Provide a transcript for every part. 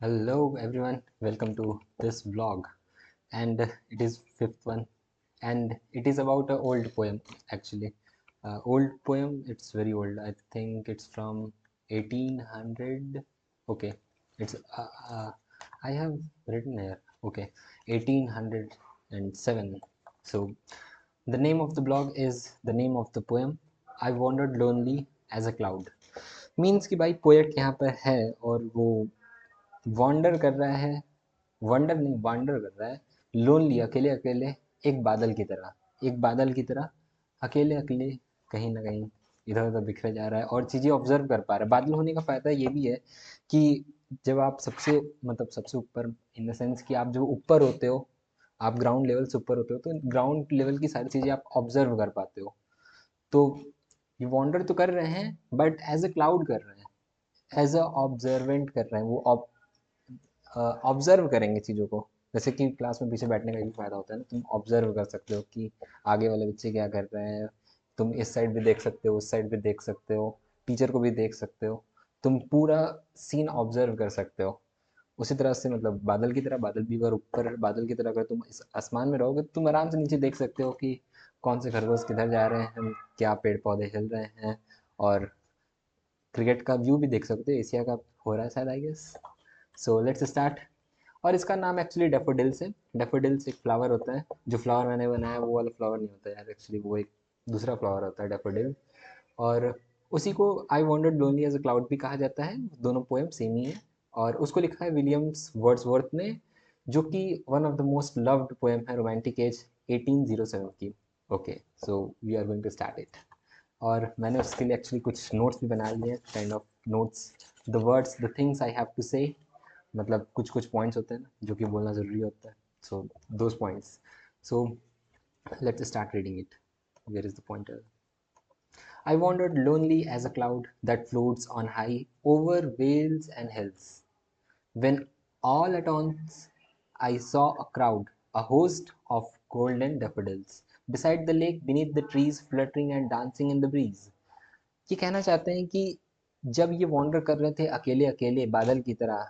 Hello everyone, welcome to this vlog, and it is fifth one, and it is about an old poem actually. Old poem, it's very old. I think it's from 1800. Okay, it's I have written here. Okay, 1807. So the name of the blog is the name of the poem. I wandered lonely as a cloud. Means कि भाई poet यहाँ पर है और वो wander कर रहा है, वंडर नहीं वांडर कर रहा है, लोनली अकेले अकेले, एक बादल की तरह, एक बादल की तरह अकेले अकेले कहीं ना कहीं इधर उधर बिखरे जा रहा है और चीज़ें ऑब्जर्व कर पा रहा है। बादल होने का फ़ायदा ये भी है कि जब आप सबसे मतलब सबसे ऊपर, इन द सेंस कि आप जब ऊपर होते हो, आप ग्राउंड लेवल से ऊपर होते हो, तो ग्राउंड लेवल की सारी चीज़ें आप ऑब्जर्व कर पाते हो। तो ये वॉन्डर तो कर रहे हैं बट एज अ क्लाउड कर रहे हैं, एज अ ऑब्जर्वेंट कर रहे हैं। वो ऑब्जर्व करेंगे चीज़ों को। जैसे कि क्लास में पीछे बैठने का भी फ़ायदा होता है ना, तुम ऑब्जर्व कर सकते हो कि आगे वाले बच्चे क्या कर रहे हैं। तुम इस साइड भी देख सकते हो, उस साइड भी देख सकते हो, टीचर को भी देख सकते हो। तुम पूरा सीन ऑब्जर्व कर सकते हो। उसी तरह से मतलब बादल की तरह, बादल भी अगर ऊपर बादल की तरह अगर तुम इस आसमान में रहोगे तो तुम आराम से नीचे देख सकते हो कि कौन से खरगोश किधर जा रहे हैं, क्या पेड़ पौधे हिल रहे हैं। और क्रिकेट का व्यू भी देख सकते हो, एशिया कप हो रहा है शायद, I guess. So let's start. और इसका नाम एक्चुअली डेफोडिल्स है। डेफोडिल्स एक फ्लावर होता है। जो फ्लावर मैंने बनाया वो वाला फ्लावर नहीं होता यार, एक्चुअली वो एक दूसरा फ्लावर होता है, डेफोडिल। और उसी को I wandered lonely as a cloud भी कहा जाता है। दोनों पोएम सेम ही है। और उसको लिखा है विलियम्स वर्ड्सवर्थ ने, जो कि one of the most loved poem है रोमांटिक एज 1807 की। Okay, so we are going to start it. और मैंने उसके लिए एक्चुअली कुछ नोट्स भी बना लिए हैं, kind of notes. The words, the things I have to say, मतलब कुछ कुछ पॉइंट्स होते हैं ना जो कि बोलना ज़रूरी होता है। So those points. So let's start reading it. Where is the pointer? I wandered lonely as a cloud that floats on high over vales and hills, when all at once I saw a crowd, a host of golden daffodils, beside the lake, beneath the trees, fluttering and dancing in the breeze. ये कहना चाहते हैं कि जब ये wander कर रहे थे अकेले अकेले बादल की तरह,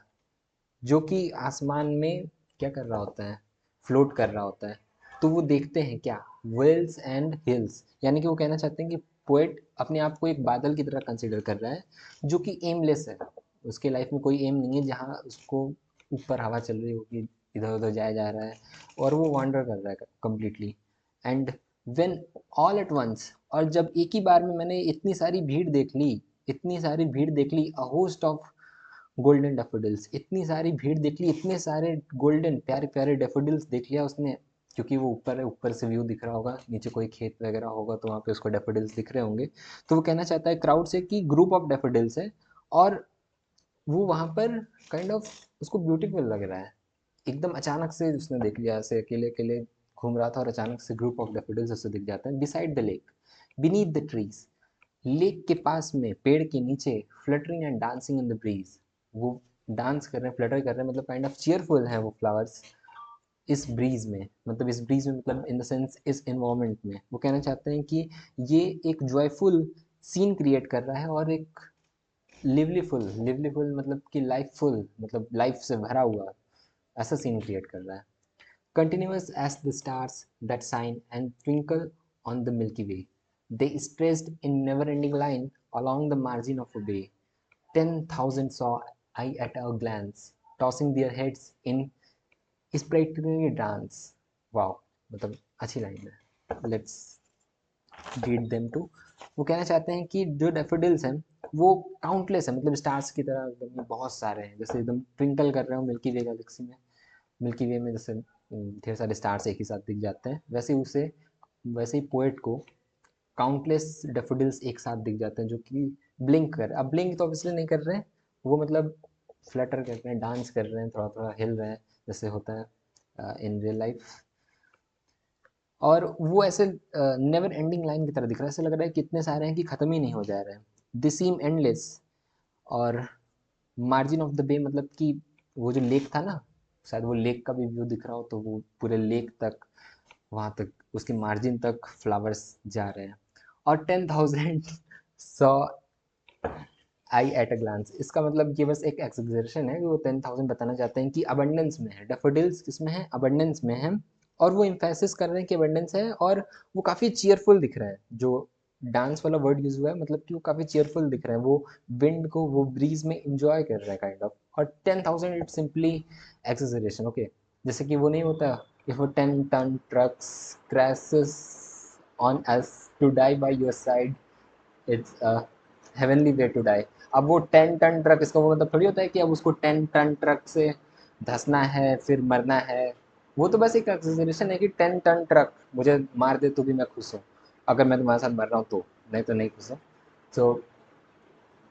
जो कि आसमान में क्या कर रहा होता है, फ्लोट कर रहा होता है, तो वो देखते हैं क्या, वेल्स एंड हिल्स। यानी कि वो कहना चाहते हैं कि पोएट अपने आप को एक बादल की तरह कंसिडर कर रहा है, जो कि एमलेस है। उसके लाइफ में कोई एम नहीं है, जहाँ उसको ऊपर हवा चल रही होगी, इधर उधर जाया जा रहा है, और वो वॉन्डर कर रहा है completely. And when all at once, और जब एक ही बार में मैंने इतनी सारी भीड़ देख ली, इतनी सारी भीड़ देख ली, a host of golden daffodils, इतनी सारी भीड़ देख ली, इतने सारे गोल्डन प्यारे प्यारे डैफोडिल्स देख लिया उसने। क्योंकि वो ऊपर है, ऊपर से व्यू दिख रहा होगा, नीचे कोई खेत वगैरह होगा तो वहाँ पे उसको डैफोडिल्स दिख रहे होंगे। तो वो कहना चाहता है क्राउड से कि ग्रुप ऑफ डैफोडिल्स है, और वो वहाँ पर काइंड ऑफ उसको ब्यूटीफुल लग रहा है। एकदम अचानक से उसने देख लिया, ऐसे अकेले अकेले घूम रहा था और अचानक से ग्रुप ऑफ डैफोडिल्स उससे दिख जाता है, beside the lake, beneath the trees, lake के पास में, पेड़ के नीचे, fluttering and dancing in the bridge. वो डांस कर रहे हैं, फ्लटर कर रहे हैं, मतलब काइंड ऑफ चीयरफुल हैं वो फ्लावर्स इस ब्रीज में। मतलब इस ब्रीज में, मतलब इन द सेंस इस इन्वायरमेंट में। वो कहना चाहते हैं कि ये एक जॉयफुल सीन क्रिएट कर रहा है, और एक लिवलीफुल, लिवलीफुल मतलब कि लाइफफुल, मतलब लाइफ से भरा हुआ ऐसा सीन क्रिएट कर रहा है। Continuous as the stars that shine and twinkle on the Milky Way, they stretched in never-ending line along the margin of a bay. 10,000 saw I at a glance, tossing their heads in sprightly dance. Wow, मतलब अच्छी line है। Let's read them too. वो कहना चाहते हैं कि जो daffodils हैं वो काउंटलेस है, मतलब स्टार्स की तरह एकदम बहुत सारे हैं, जैसे एकदम ट्विंकल कर रहे हो मिल्की वे गैलेक्सी में। मिल्की वे में जैसे ढेर सारे स्टार्स एक ही साथ दिख जाते हैं, वैसे ही पोएट को काउंटलेस डेफोडिल्स एक साथ दिख जाते हैं, जो कि ब्लिंक कर, अब ब्लिंक तो ऑब्वियसली नहीं कर रहे हैं, वो मतलब फ्लटर कर रहे हैं, डांस कर रहे हैं, थोड़ा थोड़ा हिल रहे हैं, जैसे होता है इन रियल लाइफ। और वो ऐसे नेवर एंडिंग लाइन की तरह दिख रहा है, ऐसा लग रहा है कितने सारे हैं कि ख़त्म ही नहीं हो जा रहे हैं। दे सीम एंडलेस। और मार्जिन ऑफ द बे, मतलब कि वो जो लेक था ना, शायद वो लेक का भी व्यू दिख रहा हो, तो वो पूरे लेक तक, वहाँ तक उसके मार्जिन तक फ्लावर्स जा रहे हैं। और 10,000 सौ आई एट अ ग्लांस, इसका मतलब ये बस एक एक्सग्जरेशन है कि वो 10,000 बताना चाहते हैं कि अबंडेंस में है, डेफोडिल्स किसमें है, अबंडेंस में है, और वो इम्फेसिस कर रहे हैं कि अबंडेंस है, और वो काफ़ी चीयरफुल दिख रहे हैं। जो डांस वाला वर्ड यूज हुआ है मतलब कि वो काफ़ी चीयरफुल दिख रहे हैं, वो विंड को वो ब्रीज में इंजॉय कर रहे हैं काइंड ऑफ। और 10,000 इट सिंपली एक्सग्जरेशन, ओके। जैसे कि वो नहीं होता, if a 10 ton trucks crashes on us to die by your side, it's a heavenly way to die. अब वो 10 ton ट्रक, इसका वो मतलब थोड़ी होता है कि अब उसको 10 ton ट्रक से धंसना है फिर मरना है। वो तो बस एक एक्सजरेशन है कि 10 ton ट्रक मुझे मार दे तो भी मैं खुश हूँ, अगर मैं तुम्हारे साथ मर रहा हूँ तो, नहीं तो नहीं खुश हूँ। So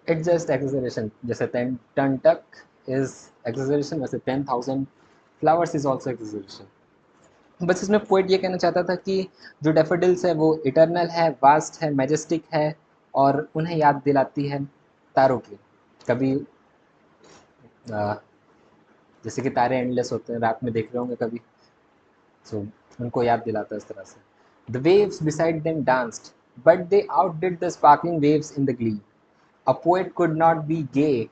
it's just exaggeration. जैसे 10 ton ट्रक इज एक्सजरेशन, वैसे 10,000 फ्लावर्स इज ऑल्सो एक्सजरेशन। बस इसमें पोइट ये कहना चाहता था कि जो डेफोडिल्स है वो इटर्नल है, वास्ट है, मैजेस्टिक है, और उन्हें याद दिलाती है तारों की। कभी आ, जैसे कि तारे एंडलेस होते हैं, रात में देख रहे होंगे कभी, सो उनको याद दिलाता है इस तरह से। The waves beside them danced, but they outdid the sparkling waves in the glee. A poet could not be gay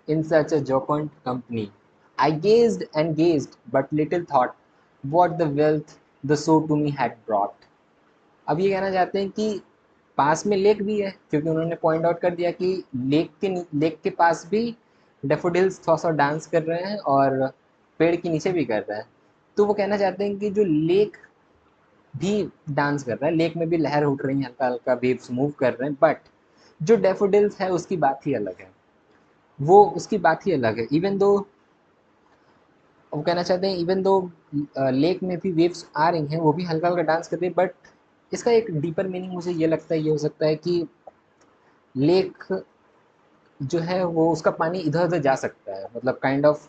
in such a jocund company. I gazed and gazed, but little thought what the wealth the so to me had brought. अब ये कहना चाहते हैं कि पास में lake भी है, क्योंकि उन्होंने पॉइंट आउट कर दिया कि लेक के पास भी डेफोडिल्स थोड़ा सा डांस कर रहे हैं और पेड़ के नीचे भी कर रहे हैं। तो वो कहना चाहते हैं कि जो लेक भी डांस कर रहा है, लेक में भी लहर उठ रही है, हल्का हल्का वेव्स मूव कर रहे हैं, बट जो डेफोडिल्स है उसकी बात ही अलग है। वो उसकी बात ही अलग है। इवन दो वो कहना चाहते हैं इवन दो लेक में भी वेव्स आ रही हैं, वो भी हल्का हल्का डांस कर रही है, बट इसका एक डीपर मीनिंग मुझे ये लगता है, ये हो सकता है कि लेक जो है वो उसका पानी इधर उधर जा सकता है, मतलब काइंड ऑफ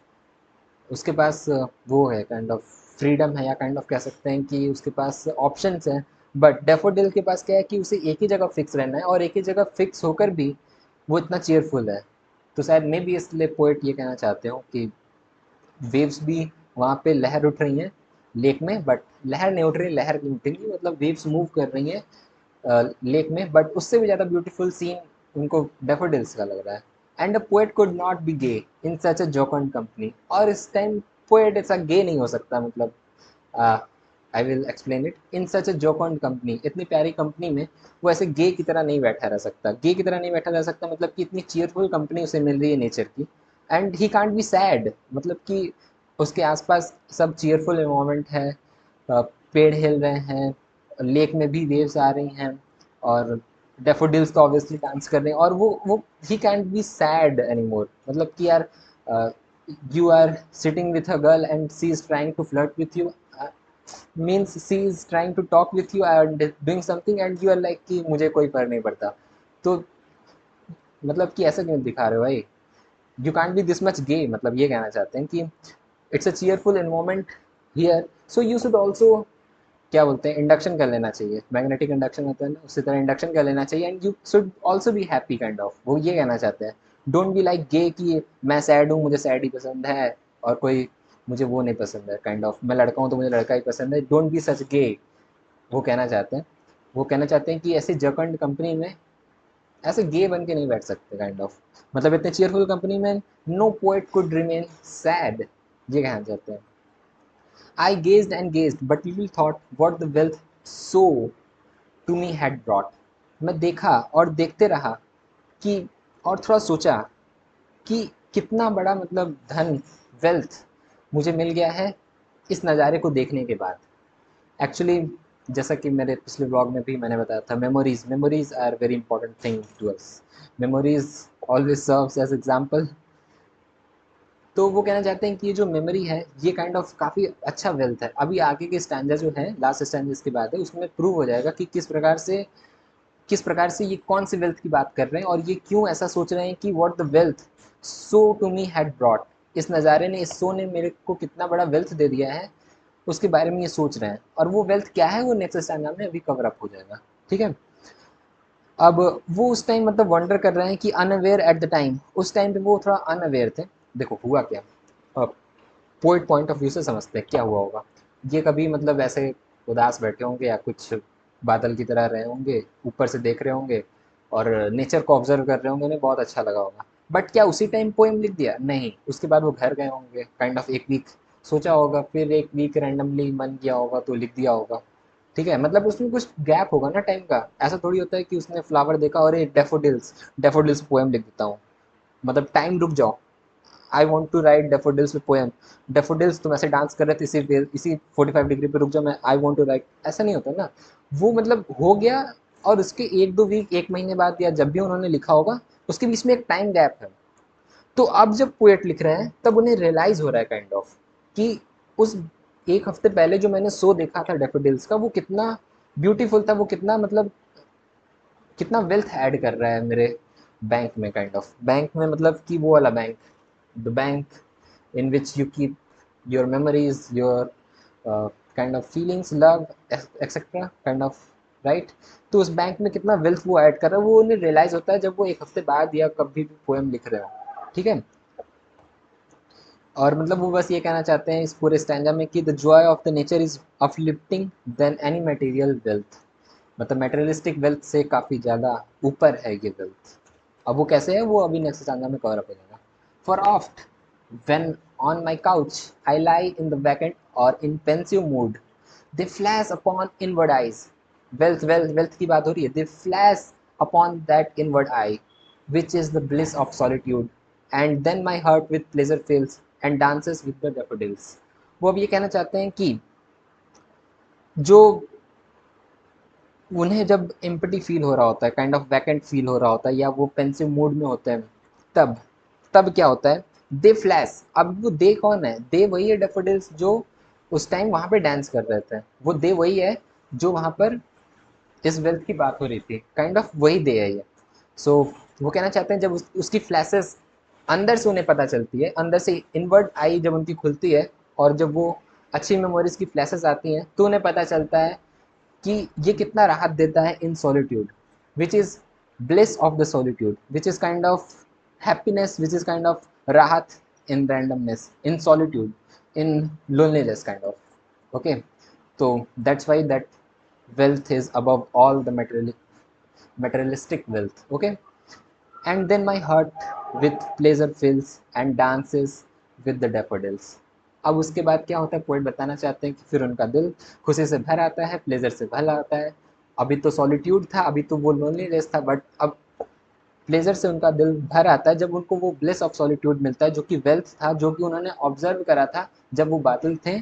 उसके पास वो है काइंड ऑफ फ्रीडम है, या काइंड ऑफ कह सकते हैं कि उसके पास ऑप्शंस हैं। बट डेफोडिल के पास क्या है कि उसे एक ही जगह फिक्स रहना है, और एक ही जगह फिक्स होकर भी वो इतना चेयरफुल है। तो शायद मे भी इसलिए पोइट ये कहना चाहते हो कि वेव्स भी वहाँ पे लहर उठ रही हैं लेक में, बट लहर नहीं उठ रही, लहर नहीं उठेंगी, मतलब वेव्स मूव कर रही हैं लेक में, बट उससे भी ज़्यादा ब्यूटीफुल सीन उनको डेफोडिल्स का लग रहा है। And a poet could not be gay in such a jocund company, और इस टाइम पोएट ऐसा गे नहीं हो सकता, मतलब I will explain it. In such a jocund company, इतनी प्यारी कंपनी में वो ऐसे गे की तरह नहीं बैठा रह सकता, गे की तरह नहीं बैठा रह सकता, मतलब कि इतनी चीयरफुल कंपनी उसे मिल रही है नेचर की, and he can't be sad, मतलब कि उसके आसपास सब चीयरफुल इन्वायरमेंट है, पेड़ हिल रहे हैं, लेक में भी वेव्स आ रही हैं, और डेफोडिल्स तो ऑब्वियसली डांस कर रहे हैं, और वो ही can't be sad any more, मतलब कि यार you are sitting with a girl and she is trying to flirt with you, means she is trying to talk with you and doing something, and you are like कि मुझे कोई फर्क नहीं पड़ता। तो मतलब कि ऐसा क्यों दिखा रहे हो भाई, you can't be this much gay, मतलब ये कहना चाहते हैं कि it's a cheerful environment here, so you should also क्या बोलते हैं, इंडक्शन कर लेना चाहिए, मैग्नेटिक इंडक्शन होता है ना, उसी तरह इंडक्शन कर लेना चाहिए, and you should also be happy kind of, वो ये कहना चाहते हैं। डोंट बी लाइक गे कि मैं सैड हूँ मुझे सैड ही पसंद है, और कोई मुझे वो नहीं पसंद है काइंड ऑफ, मैं लड़का हूँ तो मुझे लड़का ही पसंद है, डोंट बी सच गे, वो कहना चाहते हैं। वो कहना चाहते हैं कि ऐसे जकंड कंपनी में ऐसे गे बन के नहीं बैठ सकते काइंड ऑफ, मतलब इतने चीयरफुल कंपनी में no poet could remain sad, ये कहना चाहते हैं। I gazed and gazed but little thought what the wealth show to me had brought. मैं देखा और देखते रहा कि, और थोड़ा सोचा कि कितना बड़ा मतलब धन, वेल्थ मुझे मिल गया है इस नज़ारे को देखने के बाद। एक्चुअली जैसा कि मेरे पिछले ब्लॉग में भी मैंने बताया था, memories memories are very important thing to us, memories always serves as example. तो वो कहना चाहते हैं कि ये जो मेमोरी है ये काइंड ऑफ काफ़ी अच्छा वेल्थ है। अभी आगे के स्टैंडर्ड जो है, लास्ट स्टैंडर्ड के बाद है, उसमें प्रूव हो जाएगा कि किस प्रकार से ये कौन से वेल्थ की बात कर रहे हैं, और ये क्यों ऐसा सोच रहे हैं कि what the wealth show to me had brought, इस नज़ारे ने, इस शो ने मेरे को कितना बड़ा वेल्थ दे दिया है, उसके बारे में ये सोच रहे हैं। और वो वेल्थ क्या है वो नेक्स्ट स्टैंडर्ड में अभी कवर अप हो जाएगा, ठीक है। अब वो उस टाइम मतलब वंडर कर रहे हैं कि अनअवेयर एट द टाइम, उस टाइम पे वो थोड़ा अनअवेयर थे। देखो हुआ क्या, पोइट पॉइंट ऑफ व्यू से समझते हैं क्या हुआ होगा। ये कभी मतलब ऐसे उदास बैठे होंगे या कुछ बादल की तरह रहे होंगे, ऊपर से देख रहे होंगे, और नेचर को ऑब्जर्व कर रहे होंगे, उन्हें बहुत अच्छा लगा होगा। बट क्या उसी टाइम पोएम लिख दिया? नहीं, उसके बाद वो घर गए होंगे, काइंड ऑफ एक वीक सोचा होगा, फिर एक वीक रैंडमली मन किया होगा तो लिख दिया होगा। ठीक है, मतलब उसमें कुछ गैप होगा ना टाइम का। ऐसा थोड़ी होता है कि उसने फ्लावर देखा और ये डेफोडिल्स, डेफोडिल्स पोएम लिख देता हूँ। मतलब टाइम रुक जाओ, I want to write daffodils पे पोएम। डेफोडिल्स तुम ऐसे डांस कर रहे थे इसी 45 डिग्री पे, रुक जाओ, मैं आई वॉन्ट टू राइट, ऐसा नहीं होता ना। वो मतलब हो गया, और उसके एक दो वीक, एक महीने बाद या जब भी उन्होंने लिखा होगा, उसके बीच में एक टाइम गैप है। तो अब जब पोएट लिख रहे हैं तब उन्हें रियलाइज हो रहा है काइंड ऑफ कि उस एक हफ्ते पहले जो मैंने शो देखा था डेफोडिल्स का, वो कितना ब्यूटीफुल था, वो कितना मतलब कितना वेल्थ ऐड कर रहा है मेरे बैंक में। काइंड ऑफ बैंक में मतलब कि वो वाला bank, the bank in which you keep your memories, your kind of feelings, love, etc. kind of, right? तो उस बैंक में कितना वेल्थ वो ऐड कर रहा है, वो उन्हें रियलाइज होता है जब वो एक हफ्ते बाद या कभी भी पोएम लिख रहे हो। ठीक है, और मतलब वो बस ये कहना चाहते हैं इस पूरे स्टैंजा में कि the joy of the nature is uplifting then any material wealth. मतलब मटेरियलिस्टिक वेल्थ से काफ़ी ज़्यादा ऊपर है ये वेल्थ। अब वो कैसे है, वो अभी नेक्स्ट स्टैंजा में कवर अप हो जाएगा। For oft when on my couch I lie in the vacant or in pensive mood, they flash upon inward eyes, wealth की बात हो रही है, they flash upon that inward eye which is the bliss of solitude, and then my heart with pleasure fills and dances with the daffodils। वो अब ये कहना चाहते हैं कि जो उन्हें जब एम्प्टी फील हो रहा होता है, काइंड ऑफ वैकेंट फील हो रहा होता है, या वो पेंसिव मूड में होते हैं, तब तब क्या होता है, दे फ्लैश। अब वो दे कौन है? दे वही है डेफोडिल्स जो उस टाइम वहाँ पे डांस कर रहे थे। वो दे वही है जो वहाँ पर इस वेल्थ की बात हो रही थी, काइंड ऑफ वही दे है ये। सो वो कहना चाहते हैं जब उसकी फ्लैशेस अंदर से उन्हें पता चलती है, अंदर से इनवर्ड आई जब उनकी खुलती है, और जब वो अच्छी मेमोरीज की फ्लैशेस आती हैं, तो उन्हें पता चलता है कि ये कितना राहत देता है in solitude, which is bliss of the solitude, which is kind of happiness, which is kind of राहत in randomness, in solitude, in loneliness kind of. Okay, तो that's why that wealth is above all the materialistic wealth। Okay, and then my heart with pleasure fills and dances with the daffodils। अब उसके बाद क्या होता है, poet बताना चाहते हैं कि फिर उनका दिल खुशी से भर आता है, प्लेजर से भर आता है। अभी तो सॉलिट्यूड था, अभी तो वो लोनलीनेस था, बट अब प्लेजर से उनका दिल भर आता है जब उनको वो ब्लिस ऑफ सॉलिट्यूड मिलता है, जो कि वेल्थ था, जो कि उन्होंने ऑब्जर्व करा था जब वो बादल थे।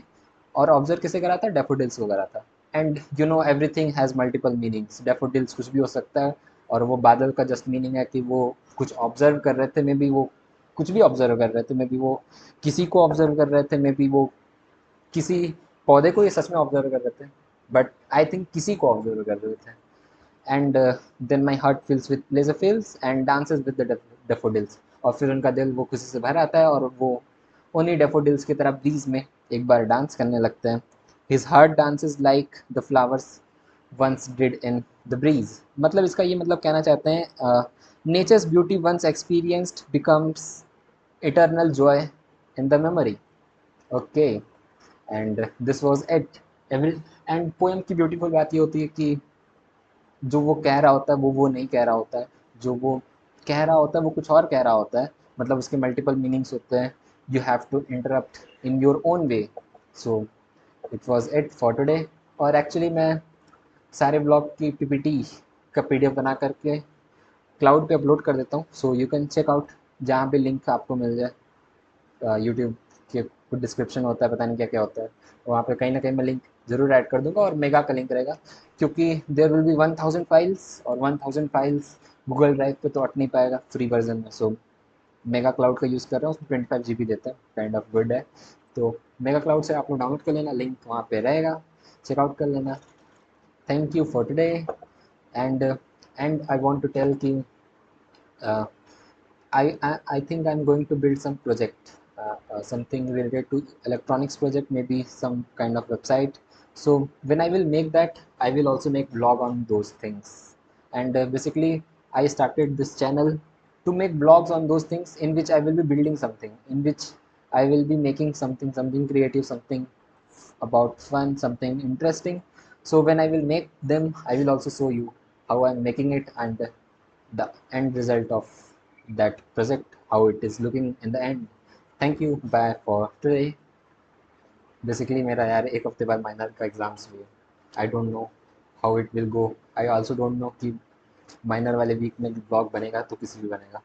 और ऑब्जर्व किसे करा था? डेफोडिल्स को करा था। And you know everything has multiple meanings, daffodils कुछ भी हो सकता है, और वो बादल का जस्ट मीनिंग है कि वो कुछ ऑब्जर्व कर रहे थे, मे बी वो कुछ भी ऑब्जर्व कर रहे थे, मे बी वो किसी को ऑब्जर्व कर रहे थे, मे बी वो किसी पौधे को ये सच में ऑब्जर्व कर रहे थे, बट आई थिंक किसी को ऑब्जर्व कर रहे थे। And then my heart fills with pleasure fills and dances with the daffodils. और फिर उनका दिल वो खुशी से भर आता है, और वो उन्हीं डेफोडिल्स की तरह ब्रीज में एक बार डांस करने लगते हैं। His heart dances like the flowers once did in the breeze. मतलब इसका ये मतलब कहना चाहते हैं nature's beauty once experienced becomes eternal joy in the memory. Okay, and this was it every. And poem की ब्यूटीफुल बात ये होती है कि जो वो कह रहा होता है वो नहीं कह रहा होता है, जो वो कह रहा होता है वो कुछ और कह रहा होता है। मतलब उसके मल्टीपल मीनिंग्स होते हैं, you have to interpret in your own way. So it was it for today. और एक्चुअली मैं सारे ब्लॉग की पीपीटी का पीडीएफ बना करके क्लाउड पे अपलोड कर देता हूँ, so you can check out, जहाँ भी लिंक आपको मिल जाए। यूट्यूब के कुछ डिस्क्रिप्शन होता है, पता नहीं क्या क्या होता है, वहाँ पे कहीं ना कहीं मैं लिंक ज़रूर ऐड कर दूंगा, और मेगा का लिंक रहेगा, क्योंकि देयर विल बी 1000 फाइल्स, और 1000 फाइल्स गूगल ड्राइव पे तो अट नहीं पाएगा फ्री वर्जन में। सो मेगा क्लाउड का यूज़ कर रहा हूँ, उसमें 25 GB देता है, काइंड ऑफ गुड है। तो मेगा क्लाउड से आप लोग डाउनलोड कर लेना, लिंक वहाँ पे रहेगा, चेकआउट कर लेना। Thank you for today. And I want to tell कि uh, I think I'm going to build some project, something related to electronics project, maybe some kind of website. So when I will make that, I will also make blog on those things. And basically, I started this channel to make blogs on those things in which I will be building something, in which I will be making something creative, something about fun, something interesting. So when I will make them, I will also show you how I'm making it, and the end result of that project, how it is looking in the end. Thank you, bye for today. Basically मेरा यार एक हफ्ते बाद minor का exams भी है. I don't know how it will go. I also don't know कि minor वाले वीक में ब्लॉग बनेगा तो किसी भी बनेगा.